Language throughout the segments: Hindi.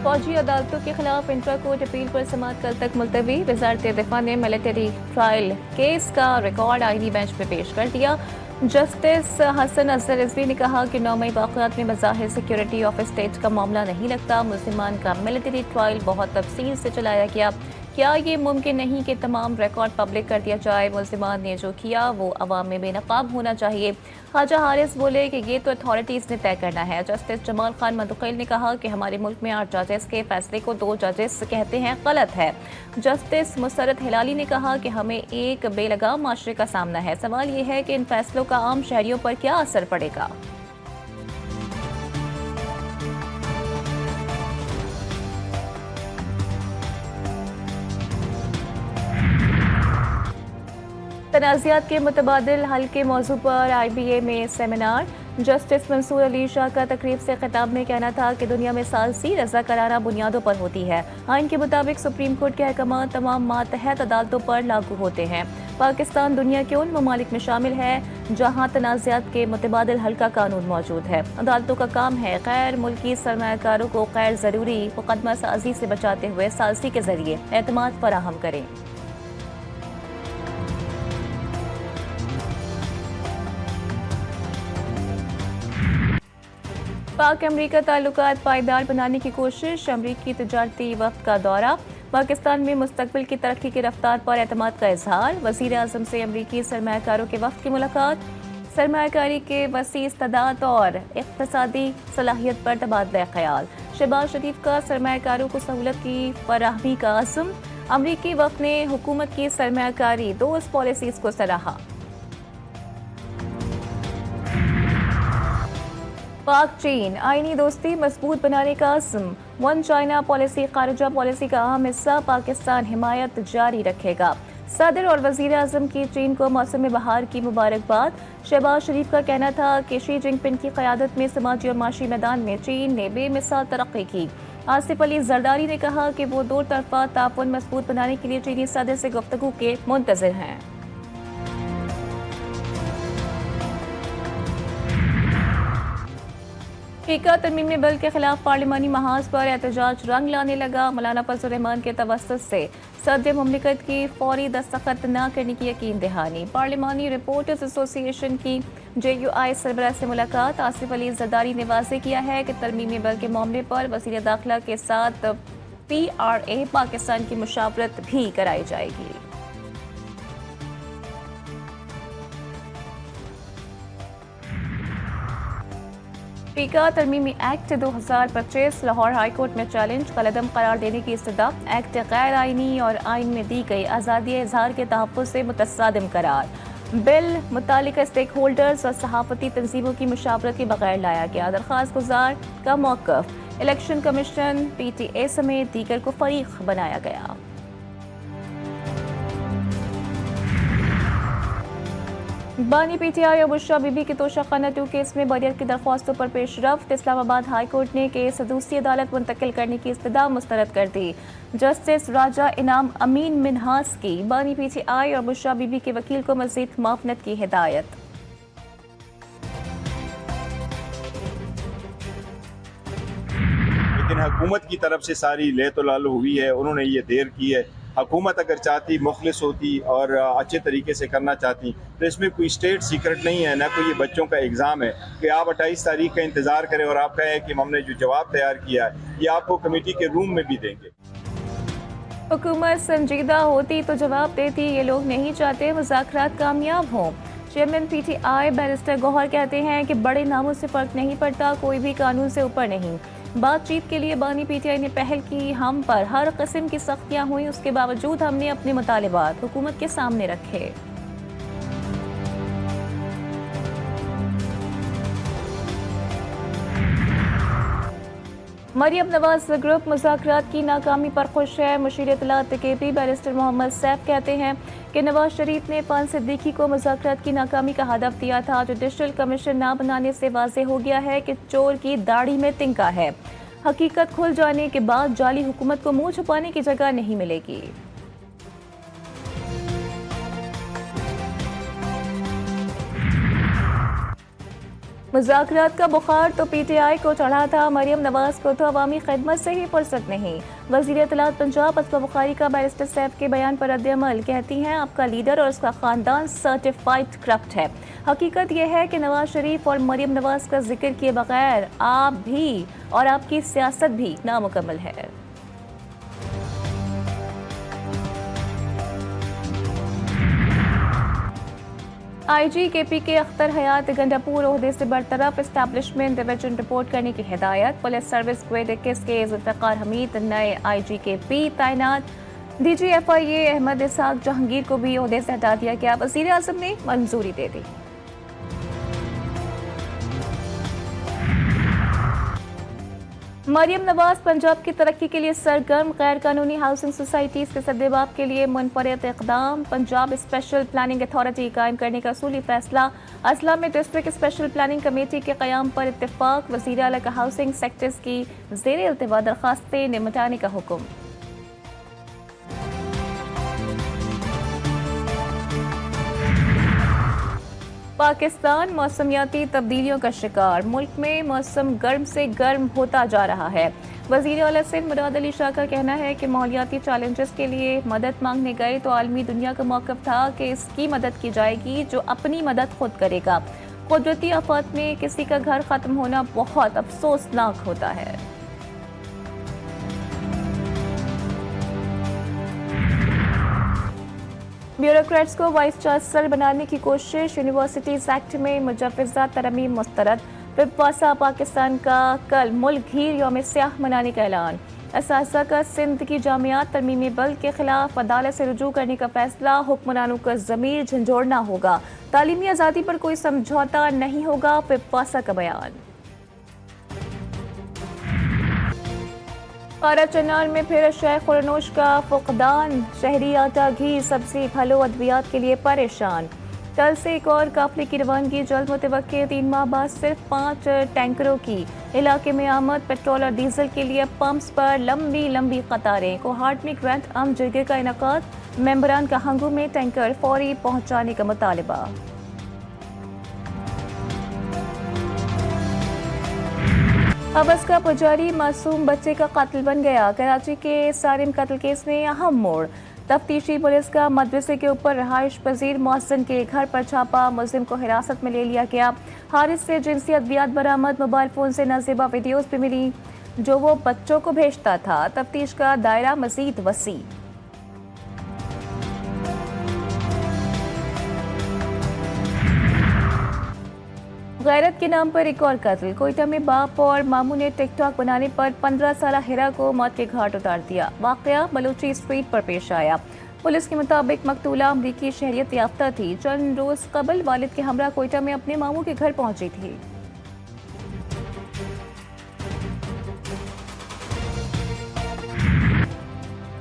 फौजी अदालतों के खिलाफ इंट्रा कोर्ट अपील पर समाअत कल तक मुलतवी। वजारत दिफा ने मिलिट्री ट्रायल केस का रिकॉर्ड आईनी बेंच में पेश कर दिया। जस्टिस हसन अजहर रिजवी ने कहा कि 9 मई वाक़यात में मज़ाहिर सिक्योरिटी ऑफ स्टेट का मामला नहीं लगता। मुसलमान का मिलिट्री ट्रायल बहुत तफसील से चलाया गया। क्या ये मुमकिन नहीं कि तमाम रिकॉर्ड पब्लिक कर दिया जाए? मुल्ज़िमान ने जो किया वो अवाम में बेनकाब होना चाहिए। ख्वाजा हारिस बोले कि ये तो अथॉरिटीज़ ने तय करना है। जस्टिस जमाल खान मदुखैल ने कहा कि हमारे मुल्क में 8 जजेस के फैसले को 2 जजेस कहते हैं गलत है। जस्टिस मुसरत हिलाली ने कहा कि हमें एक बेलगाम माशरे का सामना है। सवाल ये है कि इन फैसलों का आम शहरियों पर क्या असर पड़ेगा। तनाज़ात के मुतबादिल हल के मौजू पर IBA में सेमिनार। जस्टिस मंसूर अली शाह का तकरीब से खिताब में कहना था कि दुनिया में सालसी रज़ाकाराना बुनियादों पर होती है। आइन के मुताबिक सुप्रीम कोर्ट के अहकाम तमाम मातहत अदालतों पर लागू होते हैं। पाकिस्तान दुनिया के उन ममालिक में शामिल है जहाँ तनाज़ात के मुतबादिल हल का कानून मौजूद है। अदालतों का काम है गैर मुल्की सरमायाकारों को गैर ज़रूरी मुकदमा साजी से बचाते हुए सालसी के जरिए एतमाद फराहम करें। पाक अमरीका ताल्लुकात पायदार बनाने की कोशिश। अमरीकी तजारती वफ्द का दौरा। पाकिस्तान में मुस्तकबिल की तरक्की की रफ्तार पर एतमाद का इजहार। वज़ीर आज़म से अमरीकी सरमायाकारों के वफ्द की मुलाकात। सरमायाकारी के वसी इस्तादात और इक़्तिसादी सलाहियत पर तबादला ख्याल। शहबाज शरीफ का सरमायाकारों को सहूलत की फराहमी का अज़्म। अमरीकी वफ्द ने हुकूमत की सरमायाकारी दोस्त पॉलिसीज़ को सराहा। पाक चीन आईनी दोस्ती मजबूत बनाने का अज़्म। वन चाइना पॉलिसी खारजा पॉलिसी का अहम हिस्सा। पाकिस्तान हिमायत जारी रखेगा। सदर और वज़ीर आज़म की चीन को मौसम बहार की मुबारकबाद। शहबाज शरीफ का कहना था कि शी जिनपिंग की क़यादत में समाजी और माशी मैदान में चीन ने बेमिसाल तरक्की की। आसिफ अली जरदारी ने कहा कि वो दो तरफा ताउन मजबूत बनाने के लिए चीनी सदर से गुफ्तगू के मुंतज़िर हैं। फीका तरमीमी बिल के खिलाफ पार्लिमानी महाज पर एहतजाज रंग लाने लगा। मौलाना फजल रहमान के तवस्सुत से सदर मुमलिकत की फौरी दस्तखत न करने की यकीन दहानी। पार्लिमानी रिपोर्टर्स एसोसिएशन की JUI सरबराह से मुलाकात। आसिफ अली जरदारी ने वाज़ेह किया है कि तरमीमी बिल के मामले पर वज़ीर दाखिला के साथ PRA पाकिस्तान की मुशावरत भी कराई जाएगी। फीका तरमीमी एक्ट 2025 लाहौर हाई कोर्ट में चैलेंज। कलअदम करार देने की इस्तदा। एक्ट गैर आइनी और आइन में दी गई आज़ादी इजहार के तहफ़्फ़ुज़ से मुतसादिम करार। बिल मुतालिका स्टेक होल्डर्स और सहाफ़ती तंजीमों की मुशावरत के बगैर लाया गया। दरख्वास्त गुजार का मौक़िफ़। इलेक्शन कमीशन PTA समेत दीगर को फरीक बनाया गया। बानी PTI और बुशरा बीबी के तोशाखाना 2 केस में बरियत की दरख्वास्तों पर पेशरफ्त। इस्लामाबाद हाई कोर्ट ने केस दूसरी अदालत मुंतकिल करने की इस्तदा मुस्तरद कर दी। जस्टिस राजा इनाम अमीन मिन्हास की बानी PTI और बुशरा बीबी के वकील को मज़ीद मुआफ़नत की हिदायत। लेकिन हुकूमत की तरफ से सारी लेतोलाल हुई है, उन्होंने ये देर की है। हुकूमत अगर चाहती, मुखलिस होती और अच्छे तरीके से करना चाहती तो इसमें कोई स्टेट सीक्रेट नहीं है, ना कोई ये बच्चों का एग्ज़ाम है कि आप 28 तारीख का इंतज़ार करें और आप कहें कि हमने जो जवाब तैयार किया है ये आपको कमेटी के रूम में भी देंगे। हुकूमत संजीदा होती तो जवाब देती। ये लोग नहीं चाहते मुज़ाकरात कामयाब हों। चेयरमैन PTI बैरिस्टर गौहर कहते हैं कि बड़े नामों से फ़र्क नहीं पड़ता, कोई भी कानून से ऊपर नहीं। बातचीत के लिए बानी PTI ने पहल की। हम पर हर किस्म की सख्तियाँ हुई, उसके बावजूद हमने अपने मुतालिबात हुकूमत के सामने रखे। मरियम नवाज ग्रुप मुज़ाकरात की नाकामी पर खुश है। मुशीर इत्तलात KP बैरिस्टर मोहम्मद सैफ कहते हैं कि नवाज शरीफ ने पान सिद्दीकी को मुज़ाकरात की नाकामी का हदफ दिया था। जुडिशल कमीशन ना बनाने से वाज़ेह हो गया है कि चोर की दाढ़ी में तिनका है। हकीकत खुल जाने के बाद जाली हुकूमत को मुंह छुपाने की जगह नहीं मिलेगी। मुज़ाकरात का बुखार तो पीटीआई को चढ़ा था, मरियम नवाज को तो अवामी खिदमत से ही फुर्सत नहीं। वज़ीर इत्तलात पंजाब असमा बुखारी का बैरिस्टर सैफ के बयान पर रद्द-ए-अमल। कहती हैं आपका लीडर और उसका खानदान सर्टिफाइड करप्ट है। हकीकत यह है कि नवाज शरीफ और मरियम नवाज का जिक्र किए बगैर आप भी और आपकी सियासत भी नामुकम्मल है। आईजी केपीके अख्तर हयात गंडापुर ओहदे से बरतरफ, एस्टैब्लिशमेंट डिवीजन रिपोर्ट करने की हिदायत। पुलिस सर्विस ग्रेड 21 के जुल्फ़िकार हमीद नए आईजी केपी तैनात। डीजीएफआईए अहमद इसहाक जहांगीर को भी ओहदे से हटा दिया गया। वज़ीर आज़म ने मंजूरी दे दी। मरियम नवाज पंजाब की तरक्की के लिए सरगर्म, गैर कानूनी हाउसिंग सोसाइटीज के सद्देबाब के लिए मुनफरिद इक़दाम। पंजाब स्पेशल प्लानिंग अथॉरिटी कायम करने का असूली फैसला। अजला में डिस्ट्रिक्ट स्पेशल प्लानिंग कमेटी के क़याम पर इत्तेफाक। वज़ीर आला का हाउसिंग सेक्टर्स की ज़ेर इल्तिवा दरखास्तें निपटाने का हुक्म। पाकिस्तान मौसमियाती तब्दीलियों का शिकार, मुल्क में मौसम गर्म से गर्म होता जा रहा है। वज़ीर आला सिंध मुराद अली शाह का कहना है कि माहौलियाती चैलेंजेस के लिए मदद मांगने गए तो आलमी दुनिया का मौक़िफ़ था कि इसकी मदद की जाएगी जो अपनी मदद खुद करेगा। कुदरती आफत में किसी का घर ख़त्म होना बहुत अफसोसनाक होता है। ब्यूरोक्रेट्स को वाइस चांसलर बनाने की कोशिश, यूनिवर्सिटीज एक्ट में मुजव्वज़ा तरमीम मुस्तरद। विपवासा पाकिस्तान का कल मुल्क घीर यौम स्याह मनाने का ऐलान। असासा का सिंध की जामियात तरमीमी बिल के खिलाफ अदालत से रुजू करने का फैसला। हुक्मरानों का ज़मीर झंझोड़ना होगा, तालीमी आज़ादी पर कोई समझौता नहीं होगा, विपवासा का बयान। पारा चन्नार में फिर शेख खुरनोश का फुकदान, शहरी आटा घी सब्जी फलों अद्वियात के लिए परेशान। कल से एक और काफिले की रवानगी जल्द मुतवक्के, 3 माह बाद सिर्फ 5 टैंकरों की इलाके में आमद। पेट्रोल और डीजल के लिए पंप्स पर लंबी लंबी कतारें। कोहाट में ग्रैंड आम जरगे का इनकाद, मेंबरान का हंगू में टैंकर फौरी पहुंचाने का मुतालबा। हवस का पुजारी मासूम बच्चे का कातिल बन गया। कराची के सारिम कत्ल केस में अहम मोड़। तफ्तीशी पुलिस का मदरसे के ऊपर रहाइश पजीर मौज़िन के घर पर छापा, मुलजिम को हिरासत में ले लिया गया। हारिस से जिनसी अद्वियात बरामद, मोबाइल फोन से नाजेबा वीडियोस भी मिली जो वो बच्चों को भेजता था। तफ्तीश का दायरा मजीद वसी। गैरत के नाम पर एक और कत्ल। कोयटा में बाप और मामू ने टिकटॉक बनाने पर 15 साल हिरा को मौत के घाट उतार दिया। वाकया बलूची स्ट्रीट पर पेश आया। पुलिस के मुताबिक मकतूला अमरीकी शहरियत याफ्ता थी। चंद रोज कबल वालिद के हमरा कोयटा में अपने मामू के घर पहुंची थी।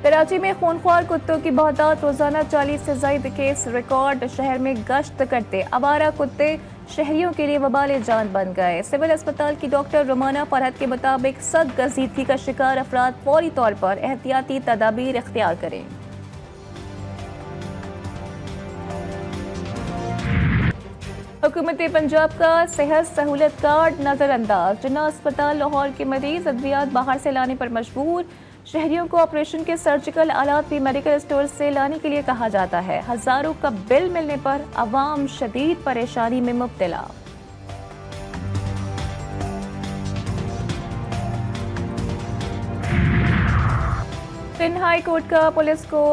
कराची में खूनख्वार कुत्तों की बहुतात, रोजाना 40 से ज्यादा केस रिकॉर्ड। शहर में गश्त करते आवारा कुत्ते शहरियों के लिए वबाल जान बन गए। सिविल अस्पताल की डॉक्टर रुमाना फरहत के मुताबिक सख्त गजीदगी का शिकार अफराद फौरी तौर पर एहतियाती तदाबीर इख्तियार करें। हुकूमत पंजाब का सेहत सहूलत कार्ड नजरअंदाज। जिन्ना अस्पताल लाहौर के मरीज अद्वियात बाहर से लाने पर मजबूर। शहरियों को ऑपरेशन के सर्जिकल आलात भी मेडिकल स्टोर से लाने के लिए कहा जाता है। हजारों का बिल मिलने पर अवाम शदीद परेशानी में मुब्तला। सिंध हाई कोर्ट का पुलिस को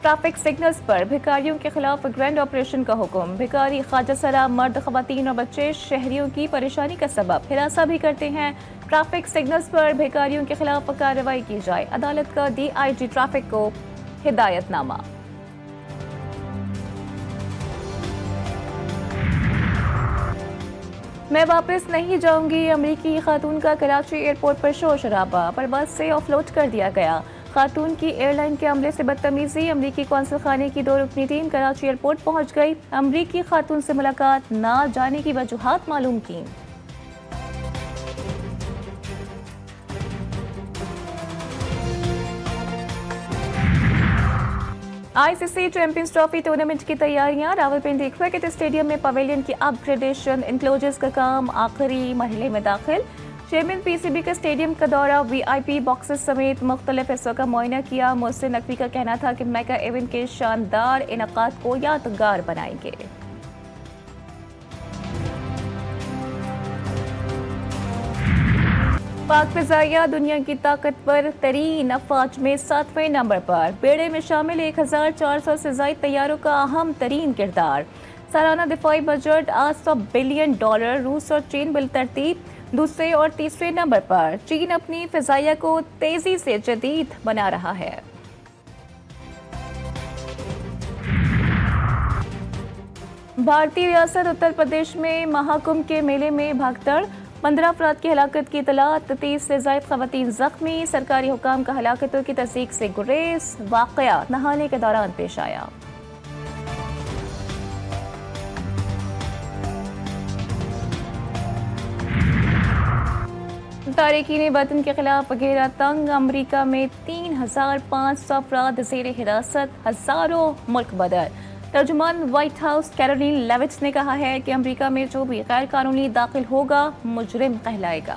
ट्रैफिक सिग्नल्स पर भिखारियों के खिलाफ ग्रैंड ऑपरेशन का हुक्म। भिखारी ख्वाजा सरा मर्द, खवातीन और बच्चे शहरियों की परेशानी का सबब हिरासा भी करते हैं। ट्रैफिक सिग्नल्स पर भिखारियों के खिलाफ कार्रवाई की जाए। अदालत का डीआईजी ट्रैफिक को हिदायतनामा। मैं वापस नहीं जाऊंगी, अमरीकी खातून का कराची एयरपोर्ट पर शोर शराबा। परवाज से ऑफलोड कर दिया गया। खातून की एयरलाइन के अमले से बदतमीजी। अमरीकी कौंसल खाने की 2 रुकनी टीम कराची एयरपोर्ट पहुंच गई। अमरीकी खातून से मुलाकात ना जाने की वजूहात मालूम की। आईसीसी चैंपियंस ट्रॉफी टूर्नामेंट की तैयारियां रावलपिंडी क्रिकेट स्टेडियम में पवेलियन की अपग्रेडेशन इंक्लोजर्स का काम आखिरी मरहले में दाखिल। चेयरमैन पीसीबी का स्टेडियम का दौरा, वीआईपी बॉक्सेस समेत मुख्तलिफ हिस्सों का मुआयना किया। मोहसिन नकवी का कहना था कि मेगा इवेंट के शानदार इनकाद को यादगार बनाएंगे। पाक फिजाइया दुनिया की ताकतवर तरीन अफवाज में 7वें नंबर पर। बेड़े में शामिल 1400 से ज्यादा तैयारों का अहम तरीन किरदार। सालाना दिफाई बजट $800 बिलियन। रूस और चीन बिलतरतीब दूसरे और तीसरे नंबर पर। चीन अपनी फिजाइया को तेजी से जदीद बना रहा है। भारतीय रियासत उत्तर प्रदेश में महाकुंभ के मेले में भागदड़, 15 अफराद की हलाकत की इतला, 30 से ज्यादा खवातीन जख्मी। सरकारी हुकाम का हलाकतों की तस्दीक से गुरेज। वाकया नहाने के दौरान पेश आया। तारिकीन वतन के खिलाफ घेरा तंग, अमरीका में 3500 अफराद ज़ेर हिरासत, हजारों मुल्क बदर। तर्जुमान व्हाइट हाउस कैरोलिन लेविट्स ने कहा है कि अमेरिका में जो भी गैर कानूनी दाखिल होगा मुजरिम कहलाएगा।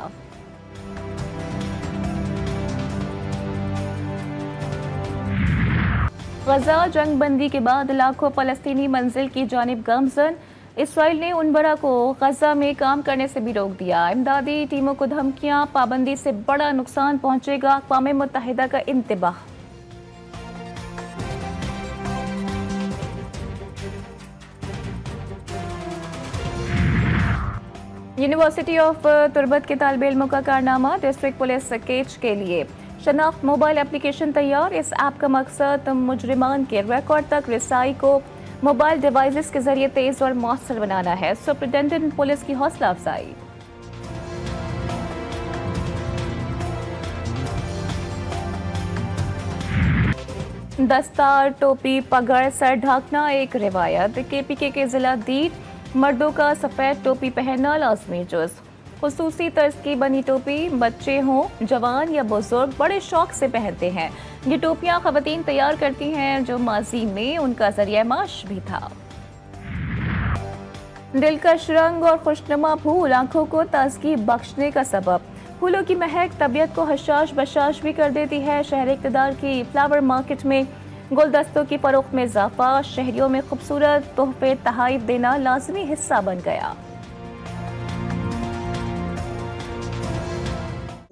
गजा जंग बंदी के बाद लाखों फलस्तीनी मंजिल की जानिब गामजन। इसराइल ने उनबरा को गजा में काम करने से भी रोक दिया। इमदादी टीमों को धमकियां, पाबंदी से बड़ा नुकसान पहुंचेगा, अक़वाम मुत्तहिदा का इंतबाह। यूनिवर्सिटी ऑफ तुर्बत के तालिब इल्मों का कारनामा, डिस्ट्रिक्ट पुलिस केच के लिए शनाख्त मोबाइल एप्लीकेशन तैयार। इस ऐप का मकसद मुजरिमान के रिकॉर्ड तक रसाई को मोबाइल डिवाइसेस के जरिए तेज और मौसर बनाना है। सुपरिटेंडेंट पुलिस की हौसला अफजाई। दस्तार, टोपी, पगड़, सर ढाकना एक रिवायत। केपीके के जिला दीद मर्दों का सफेद टोपी पहनना लाजमी जुज़। खुसूसी तर्ज की बनी टोपी बच्चे हों जवान या बुजुर्ग बड़े शौक से पहनते हैं। ये टोपियां खवातीन तैयार करती हैं जो माजी में उनका जरिया माश भी था। दिलकश रंग और खुशनुमा फूल आंखों को ताजगी बख्शने का सबब। फूलों की महक तबीयत को हशाश बशाश भी कर देती है। शहर इक़्तिदार की फ्लावर मार्केट में गुलदस्तों की फरोख्त में इजाफा, शहरियों में खूबसूरत तोहफे तहाइफ देना लाजमी हिस्सा बन गया।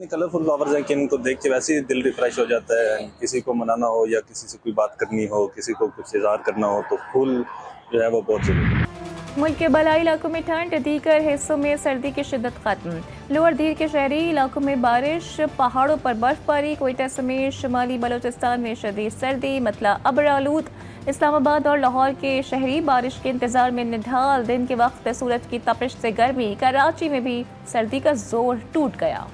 कलरफुल फ्लावर्स हैं कि इनको देख के वैसे ही दिल रिफ्रेश हो जाता है। किसी को मनाना हो या किसी से कोई बात करनी हो, किसी को कुछ इज़हार करना हो तो फूल जो है वो बहुत जरूरी है। मुल्क के बलाई इलाकों में ठंड, दीगर हिस्सों में सर्दी की शिद्दत खत्म। लोअर दीर के शहरी इलाकों में बारिश, पहाड़ों पर बर्फबारी। कोयटा समेत शुमाली बलोचिस्तान में शदीद सर्दी, मतला अब्र आलूद। इस्लामाबाद और लाहौर के शहरी बारिश के इंतजार में निढाल। दिन के वक्त सूरज की तपिश से गर्मी। कराची में भी सर्दी का जोर टूट गया।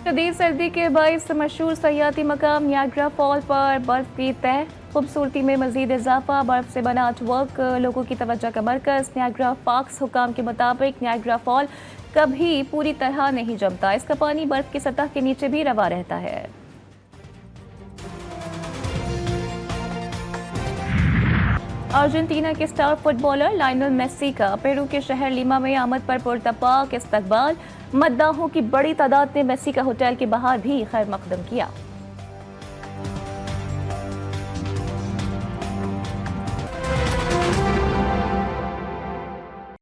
शदीद सर्दी के बाइस मशहूर सयाती मकाम नियाग्रा फॉल पर बर्फ की तह, खूबसूरती में मजीद इजाफा। बर्फ से बना आर्टवर्क लोगों की तवज्जो का मरकज। नियाग्रा पार्क्स हुकाम के मुताबिक नियाग्रा फॉल कभी पूरी तरह नहीं जमता। इसका पानी बर्फ की सतह के नीचे भी रवा रहता है। अर्जेंटीना के स्टार फुटबॉलर लायनल मेसी का पेरू के शहर लीमा में आमद पर पुरतपाक इस्तकबाल। मद्दाहों की बड़ी तादाद ने मेसी का होटल के बाहर भी खैर मकदम किया।